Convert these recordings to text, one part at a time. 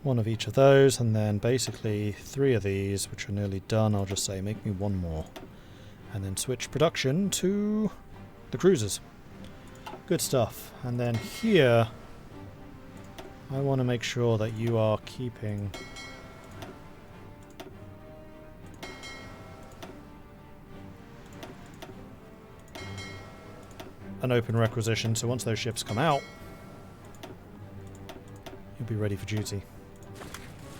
One of each of those, and then basically 3 of these, which are nearly done. I'll just say make me 1 more. And then switch production to the cruisers. Good stuff. And then here, I want to make sure that you are keeping an open requisition, so once those ships come out, you'll be ready for duty.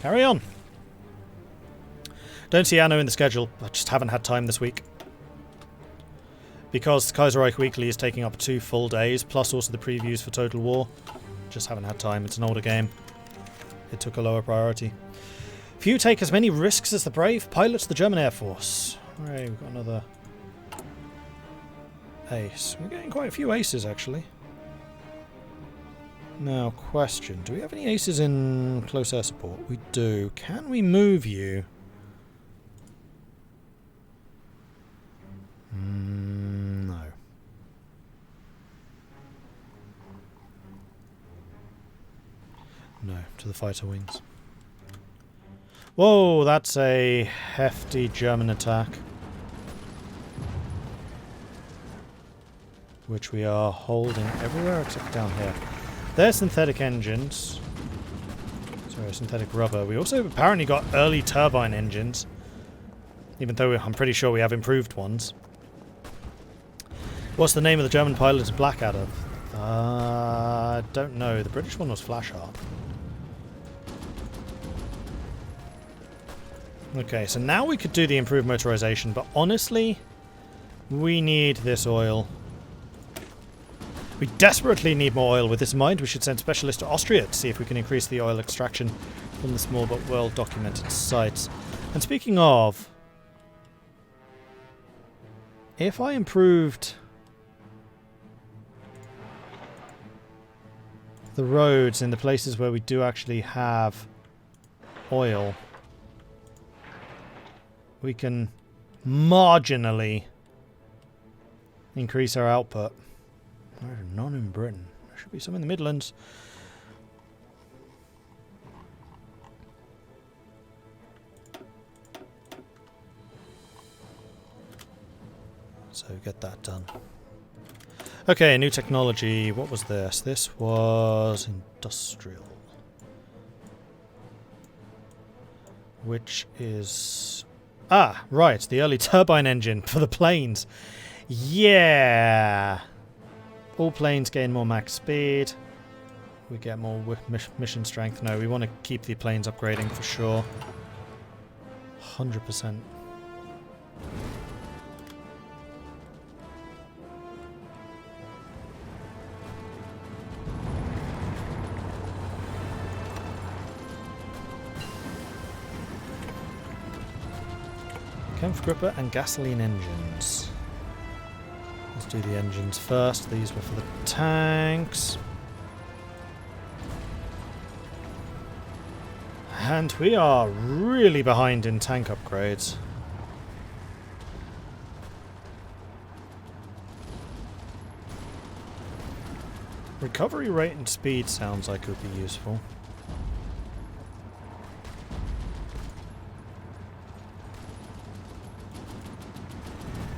Carry on! Don't see Anno in the schedule, I just haven't had time this week. Because Kaiserreich Weekly is taking up 2 full days, plus also the previews for Total War. Just haven't had time, it's an older game. It took a lower priority. Few take as many risks as the brave pilots the German Air Force. Alright, we've got another ace. We're getting quite a few aces, actually. Now, question. Do we have any aces in close air support? We do. Can we move you? No. No, to the fighter wings. Whoa, that's a hefty German attack. Which we are holding everywhere except down here. They're synthetic engines. Sorry, synthetic rubber. We also apparently got early turbine engines. Even though I'm pretty sure we have improved ones. What's the name of the German pilot of Blackadder? Don't know. The British one was Flashheart. Okay, so now we could do the improved motorization, but honestly, we need this oil. We desperately need more oil. With this in mind, we should send specialists to Austria to see if we can increase the oil extraction from the small but well-documented sites. And speaking of, if I improved the roads in the places where we do actually have oil, we can marginally increase our output. There's none in Britain. There should be some in the Midlands. So get that done. Okay, new technology. What was this? This was industrial. Which is... Ah, right. The early turbine engine for the planes. Yeah! All planes gain more max speed. We get more mission strength. No, we want to keep the planes upgrading for sure. 100%. Kampfgruppe and gasoline engines. Let's do the engines first. These were for the tanks. And we are really behind in tank upgrades. Recovery rate and speed sounds like it would be useful.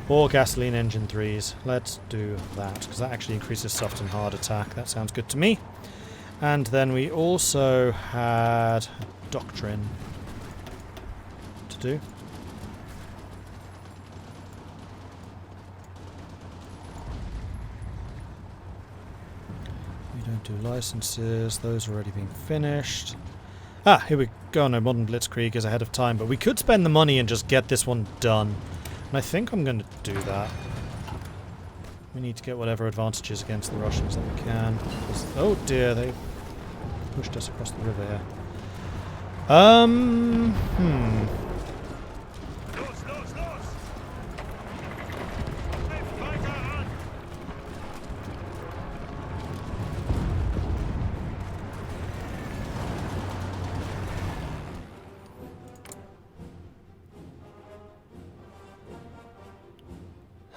Or gasoline engine 3s. Let's do that, because that actually increases soft and hard attack. That sounds good to me. And then we also had a doctrine to do. We don't do licenses. Those are already being finished. Ah, here we go. No, Modern Blitzkrieg is ahead of time, but we could spend the money and just get this one done. And I think I'm going to do that. We need to get whatever advantages against the Russians that we can. Oh dear, they pushed us across the river here.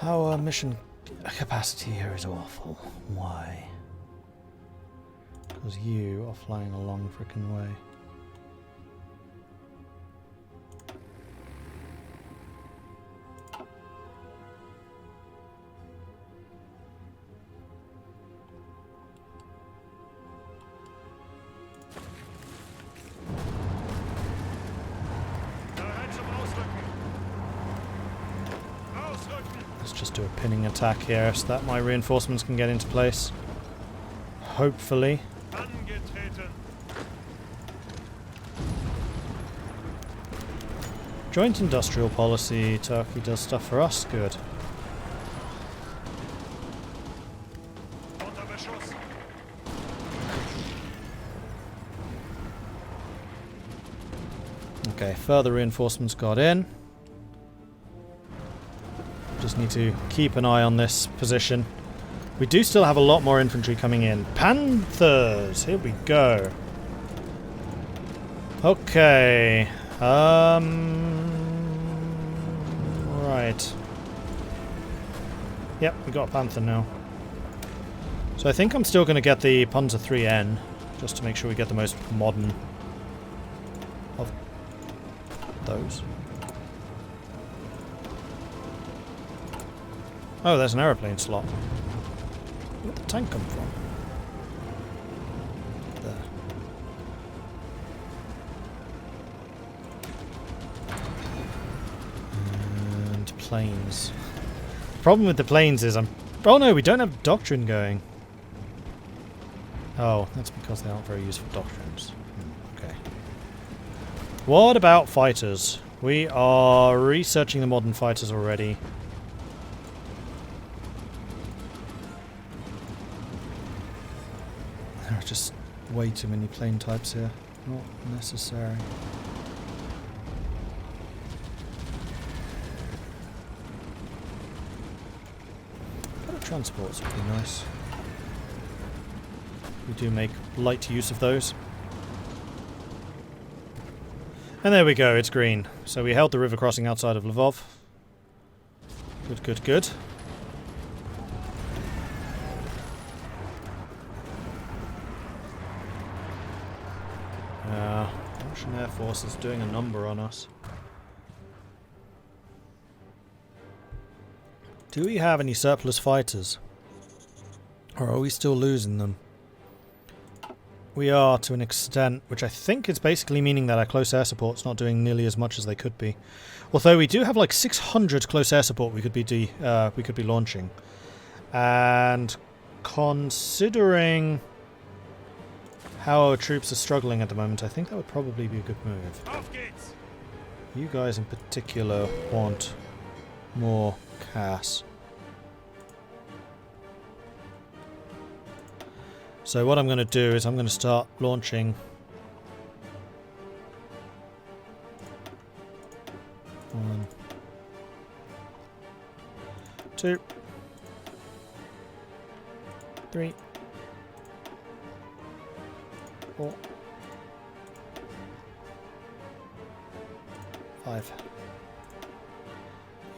Our mission capacity here is awful. Why? Because you are flying a long frickin' way. Let's just do a pinning attack here so that my reinforcements can get into place. Hopefully. Joint industrial policy. Turkey does stuff for us. Good. Okay, further reinforcements got in. Just need to keep an eye on this position. We do still have a lot more infantry coming in. Panthers! Here we go. Okay. Right. Yep, we got a Panther now. So I think I'm still going to get the Panzer 3N, just to make sure we get the most modern of those. Oh, there's an aeroplane slot. Where'd the tank come from? There. And planes. The problem with the planes is oh no, we don't have doctrine going. Oh, that's because they aren't very useful doctrines. Okay. What about fighters? We are researching the modern fighters already. There are just way too many plane types here. Not necessary. Transports would be nice. We do make light use of those. And there we go, it's green. So we held the river crossing outside of Lvov. Good, good, good. Russian Air Force is doing a number on us. Do we have any surplus fighters? Or are we still losing them? We are, to an extent, which I think is basically meaning that our close air support's not doing nearly as much as they could be. Although we do have like 600 close air support we could be launching. And considering how our troops are struggling at the moment, I think that would probably be a good move. You guys in particular want more CAS. So what I'm going to do is I'm going to start launching 1, 2, 3, 4, 5.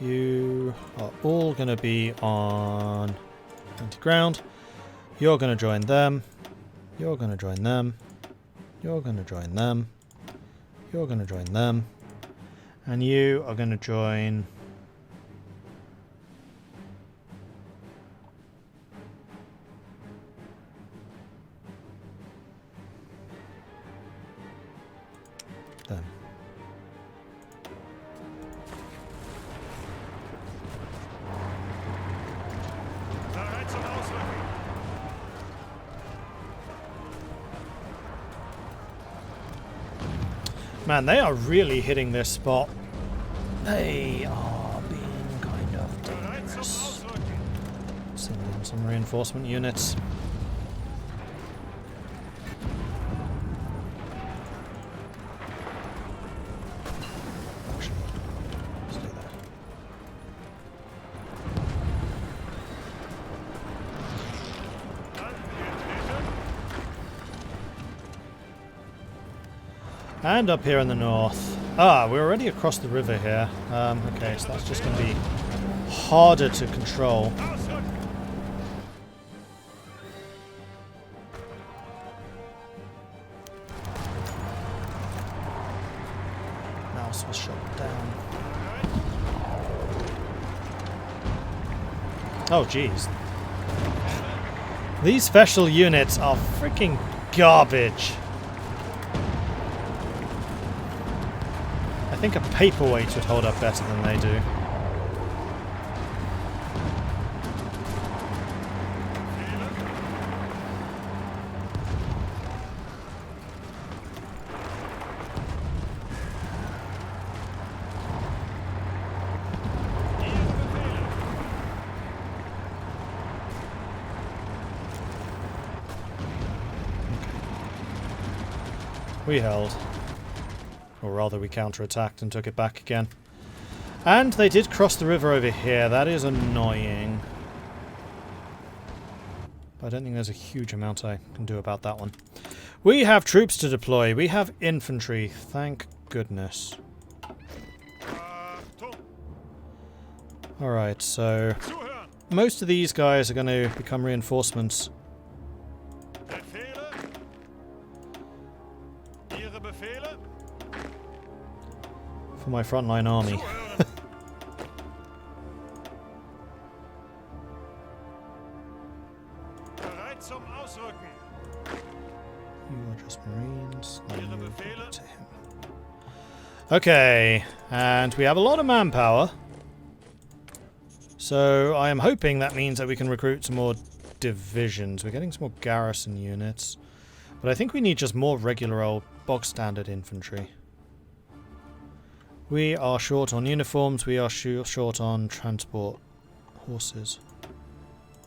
You are all going to be on anti-ground. You're going to join them. You're going to join them. You're going to join them. You're going to join them. And you are going to join them. Man, they are really hitting this spot. They are being kind of dangerous. Send in some reinforcement units. Actually, stay there. And up here in the north. Ah, we're already across the river here. Okay, so that's just going to be harder to control. Mouse was shot down. Oh, jeez. These special units are freaking garbage. I think a paperweight would hold up better than they do. We held. Or rather, we counterattacked and took it back again. And they did cross the river over here. That is annoying. But I don't think there's a huge amount I can do about that one. We have troops to deploy. We have infantry. Thank goodness. Alright, so most of these guys are going to become reinforcements. For my frontline army. You are just Marines. No, you give it to him. Okay, and we have a lot of manpower. So I am hoping that means that we can recruit some more divisions. We're getting some more garrison units. But I think we need just more regular old bog standard infantry. We are short on uniforms, we are short on transport horses.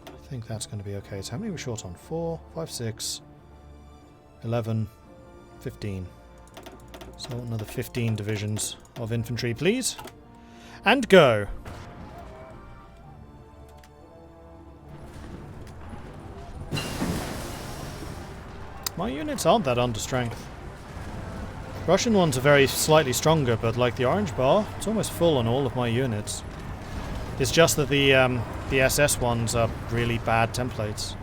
I think that's going to be okay. So how many are we short on? 4, 5, 6, 11, 15. So another 15 divisions of infantry, please. And go! My units aren't that under strength. Russian ones are very slightly stronger, but like the orange bar, it's almost full on all of my units. It's just that the SS ones are really bad templates.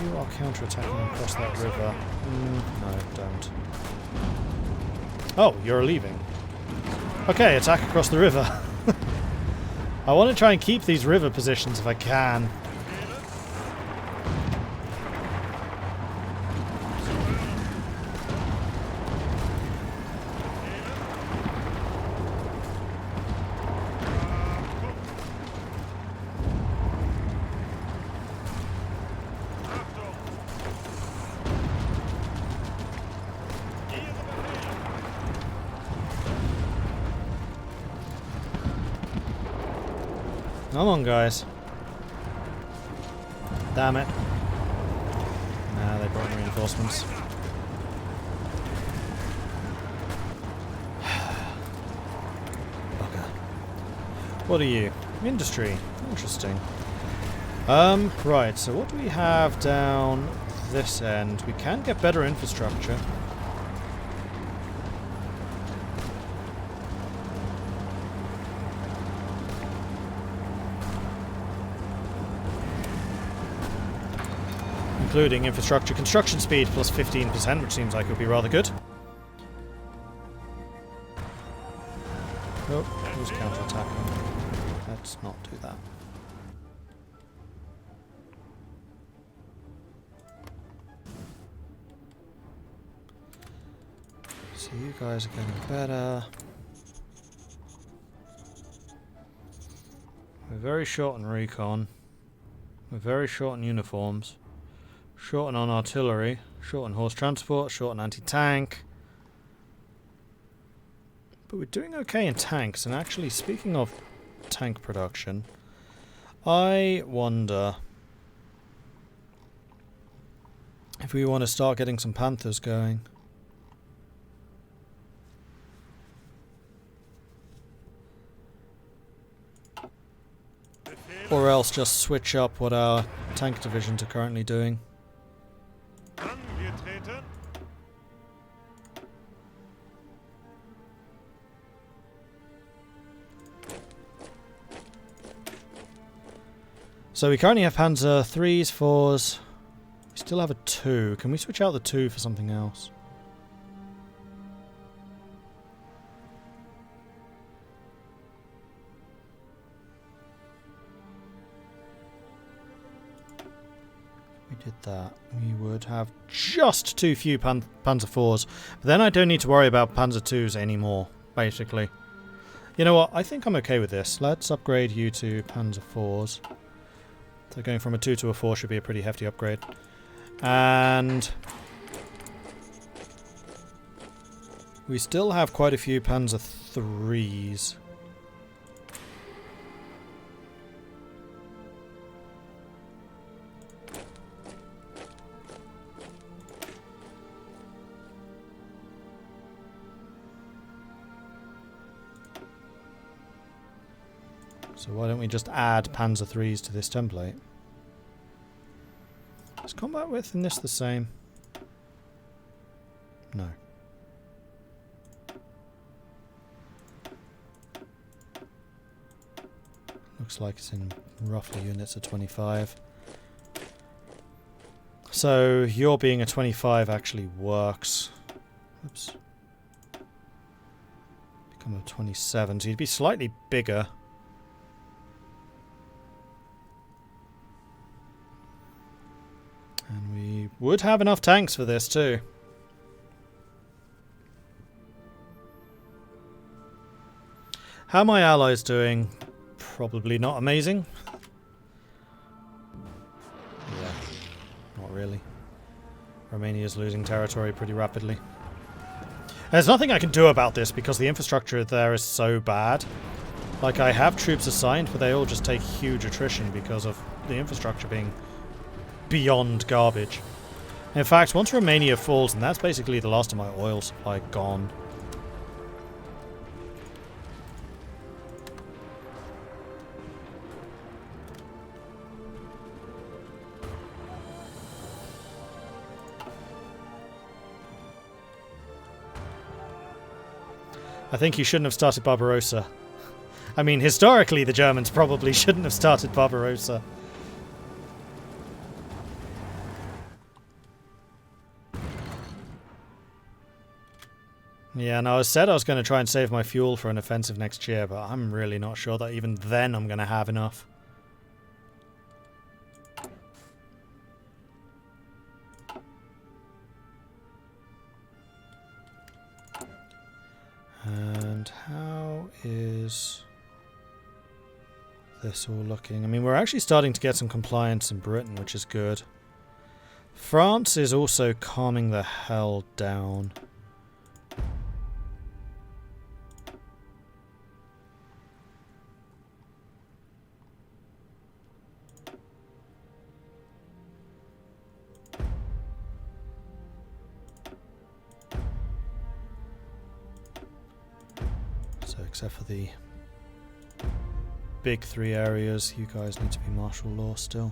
You are counterattacking across that river. No, don't. Oh, you're leaving. Okay, attack across the river. I want to try and keep these river positions if I can. Come on, guys. Damn it. Nah, they brought reinforcements. Bugger. What are you? Industry. Interesting. Right, so what do we have down this end? We can get better infrastructure. Including infrastructure construction speed plus 15%, which seems like it would be rather good. Oh, who's counterattacking? Let's not do that. So you guys are getting better. We're very short on recon. We're very short on uniforms. Short on artillery, short on horse transport, short on anti-tank. But we're doing okay in tanks, and actually, speaking of tank production, I wonder if we want to start getting some Panthers going. Or else just switch up what our tank divisions are currently doing. So we currently have Panzer 3s, 4s. We still have a 2. Can we switch out the 2 for something else? We did that. We would have just too few Panzer 4s. But then I don't need to worry about Panzer 2s anymore, basically. You know what? I think I'm okay with this. Let's upgrade you to Panzer IVs. So going from a 2 to a 4 should be a pretty hefty upgrade. And we still have quite a few Panzer IIIs. So why don't we just add Panzer IIIs to this template? Is combat width in this the same? No. Looks like it's in roughly units of 25. So your being a 25 actually works. Oops. Become a 27, so you'd be slightly bigger. And we would have enough tanks for this too. How are my allies doing? Probably not amazing. Yeah, not really. Romania's losing territory pretty rapidly. There's nothing I can do about this because the infrastructure there is so bad. Like, I have troops assigned, but they all just take huge attrition because of the infrastructure being beyond garbage. In fact, once Romania falls, and that's basically the last of my oil supply gone. I think you shouldn't have started Barbarossa. I mean, historically, the Germans probably shouldn't have started Barbarossa. Yeah, and I said I was going to try and save my fuel for an offensive next year, but I'm really not sure that even then I'm going to have enough. And how is this all looking? I mean, we're actually starting to get some compliance in Britain, which is good. France is also calming the hell down. Except for the big 3 areas, you guys need to be martial law still.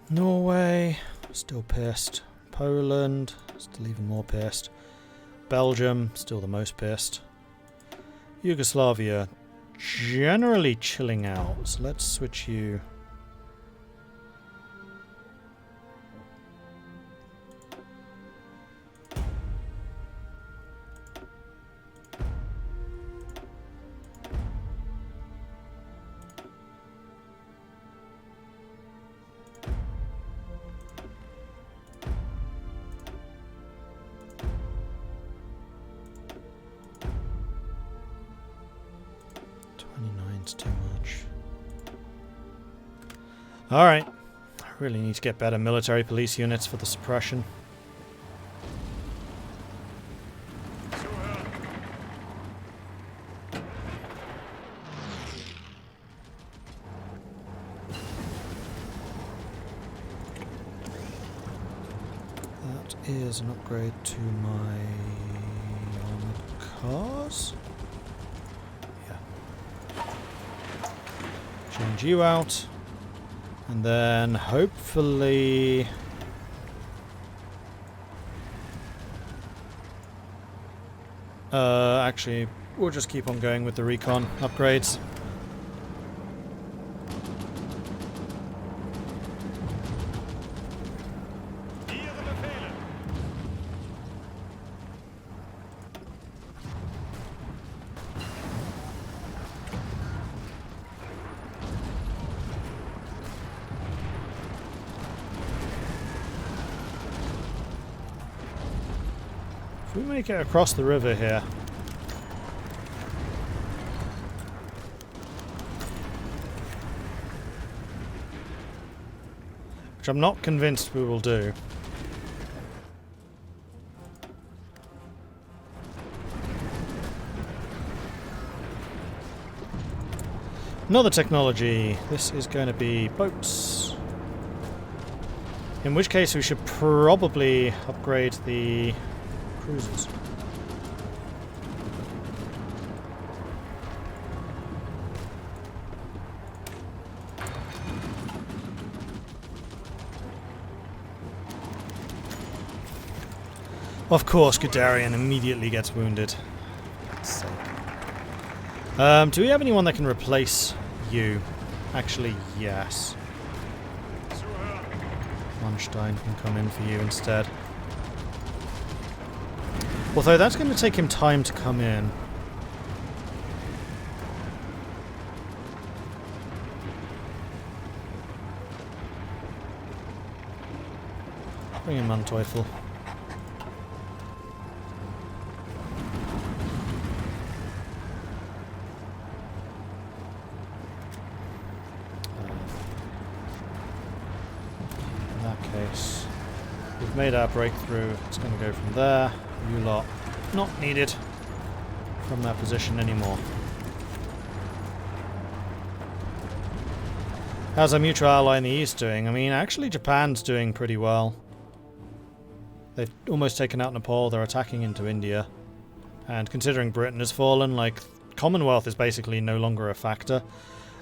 Norway, still pissed. Poland, still even more pissed. Belgium, still the most pissed. Yugoslavia, generally chilling out. So let's switch you. Too much. Alright. I really need to get better military police units for the suppression. That is an upgrade to my armored cars. Change you out, and then hopefully actually we'll just keep on going with the recon upgrades. If we make it across the river here... which I'm not convinced we will do. Another technology. This is going to be boats. In which case we should probably upgrade the cruisers. Of course, Guderian immediately gets wounded. For God's sake. Do we have anyone that can replace you? Actually, yes. Manstein can come in for you instead. Although that's going to take him time to come in. Bring in Manteuffel. We've made our breakthrough. It's going to go from there. You lot not needed from that position anymore. How's our mutual ally in the east doing? I mean, actually Japan's doing pretty well. They've almost taken out Nepal. They're attacking into India. And considering Britain has fallen, like, Commonwealth is basically no longer a factor.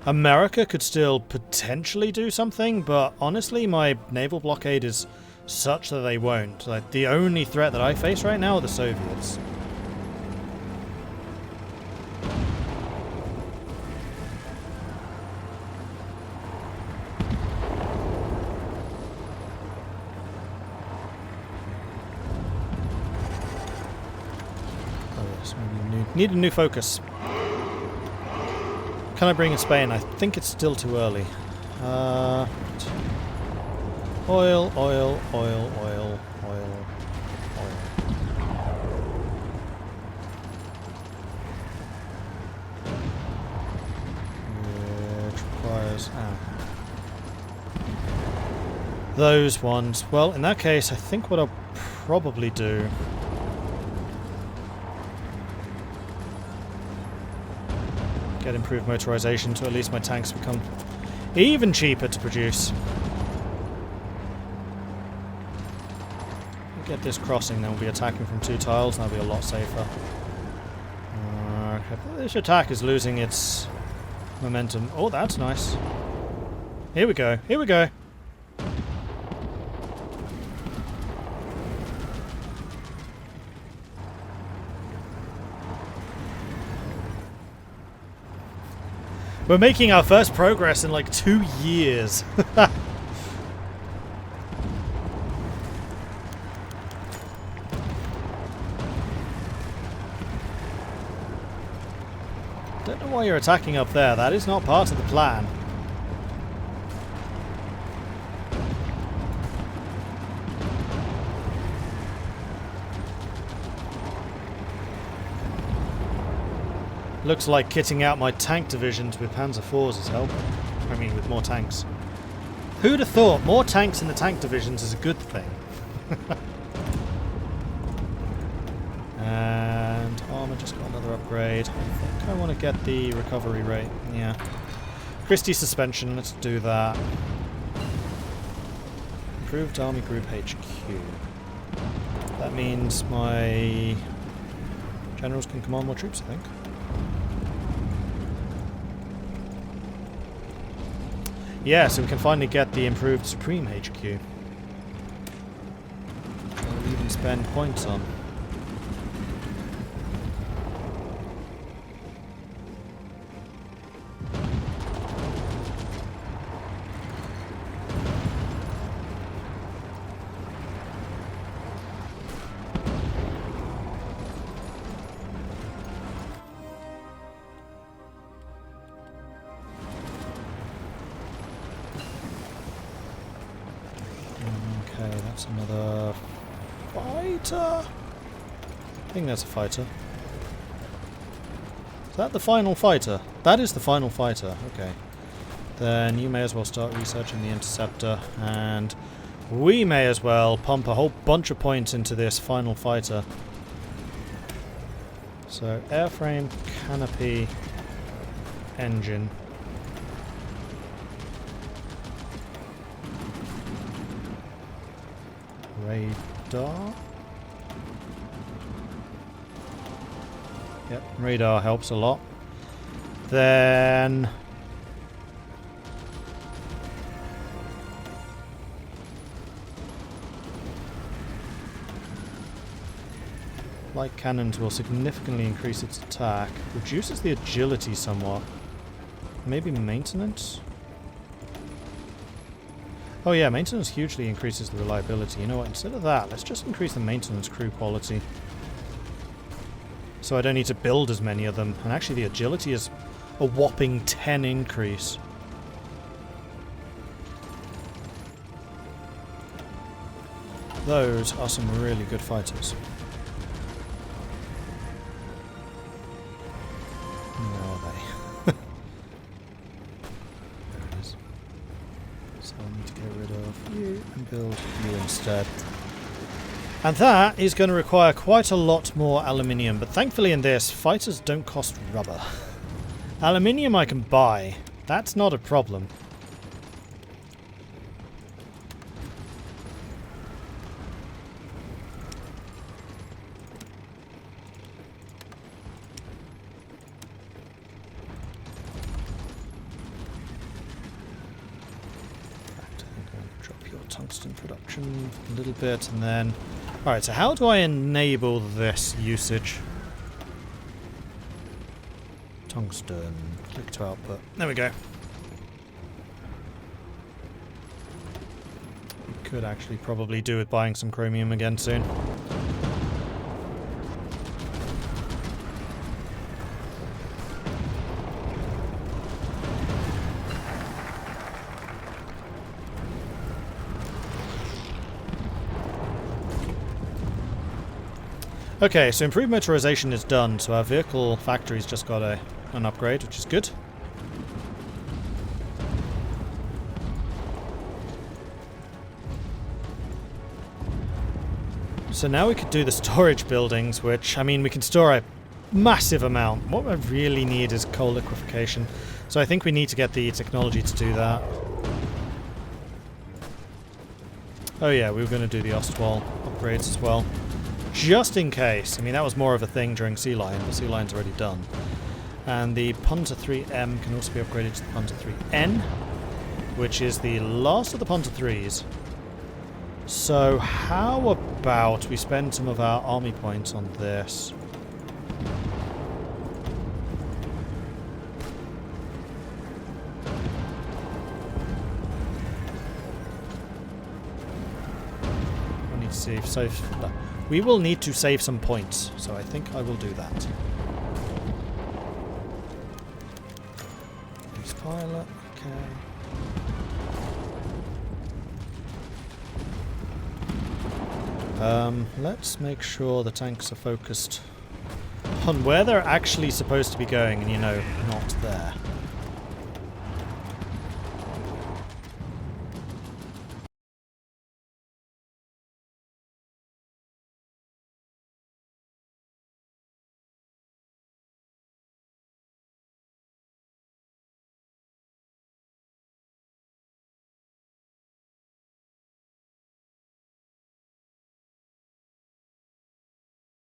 America could still potentially do something, but honestly my naval blockade is such that they won't. Like, the only threat that I face right now are the Soviets. Oh yes, we need a new focus. Can I bring in Spain? I think it's still too early. Oil, oil, oil, oil, oil, oil. Which requires... those ones. Well, in that case, I think what I'll probably do... get improved motorization to at least my tanks become even cheaper to produce. Get this crossing, then we'll be attacking from 2 tiles, and that'll be a lot safer. Okay. This attack is losing its momentum. Oh, that's nice. Here we go, here we go. We're making our first progress in like 2 years. Don't know why you're attacking up there. That is not part of the plan. Looks like kitting out my tank divisions with Panzer IVs is helping. I mean, with more tanks. Who'd have thought more tanks in the tank divisions is a good thing? And armor just got another upgrade. I think I want to get the recovery rate. Yeah. Christie suspension, let's do that. Improved army group HQ. That means my generals can command more troops, I think. Yeah, so we can finally get the improved Supreme HQ. We'll even spend points on. Okay, that's another fighter. I think that's a fighter. Is that the final fighter? That is the final fighter. Okay. Then you may as well start researching the interceptor, and we may as well pump a whole bunch of points into this final fighter. So, airframe, canopy, engine. Radar? Yep, radar helps a lot. Then... light cannons will significantly increase its attack. Reduces the agility somewhat. Maybe maintenance? Oh yeah, maintenance hugely increases the reliability. You know what, instead of that, let's just increase the maintenance crew quality. So I don't need to build as many of them. And actually the agility is a whopping 10 increase. Those are some really good fighters. Where are they? There it is. So I need to get rid of you and build you instead. And that is going to require quite a lot more aluminium, but thankfully in this, fighters don't cost rubber. Aluminium I can buy. That's not a problem. Tungsten production a little bit, and then... Alright, so how do I enable this usage? Tungsten. Click to output. There we go. We could actually probably do with buying some chromium again soon. Okay, so improved motorization is done, so our vehicle factory's just got an upgrade, which is good. So now we could do the storage buildings, which, I mean, we can store a massive amount. What we really need is coal liquefaction. So I think we need to get the technology to do that. Oh yeah, we were going to do the Ostwall upgrades as well. Just in case. I mean, that was more of a thing during Sea Lion, but Sea Lion's already done. And the Punter 3M can also be upgraded to the Punter 3N, which is the last of the Punter 3s. So how about we spend some of our army points on this? I need to save. We will need to save some points, so I think I will do that. Ace pilot, okay. Let's make sure the tanks are focused on where they're actually supposed to be going, and you know, not there.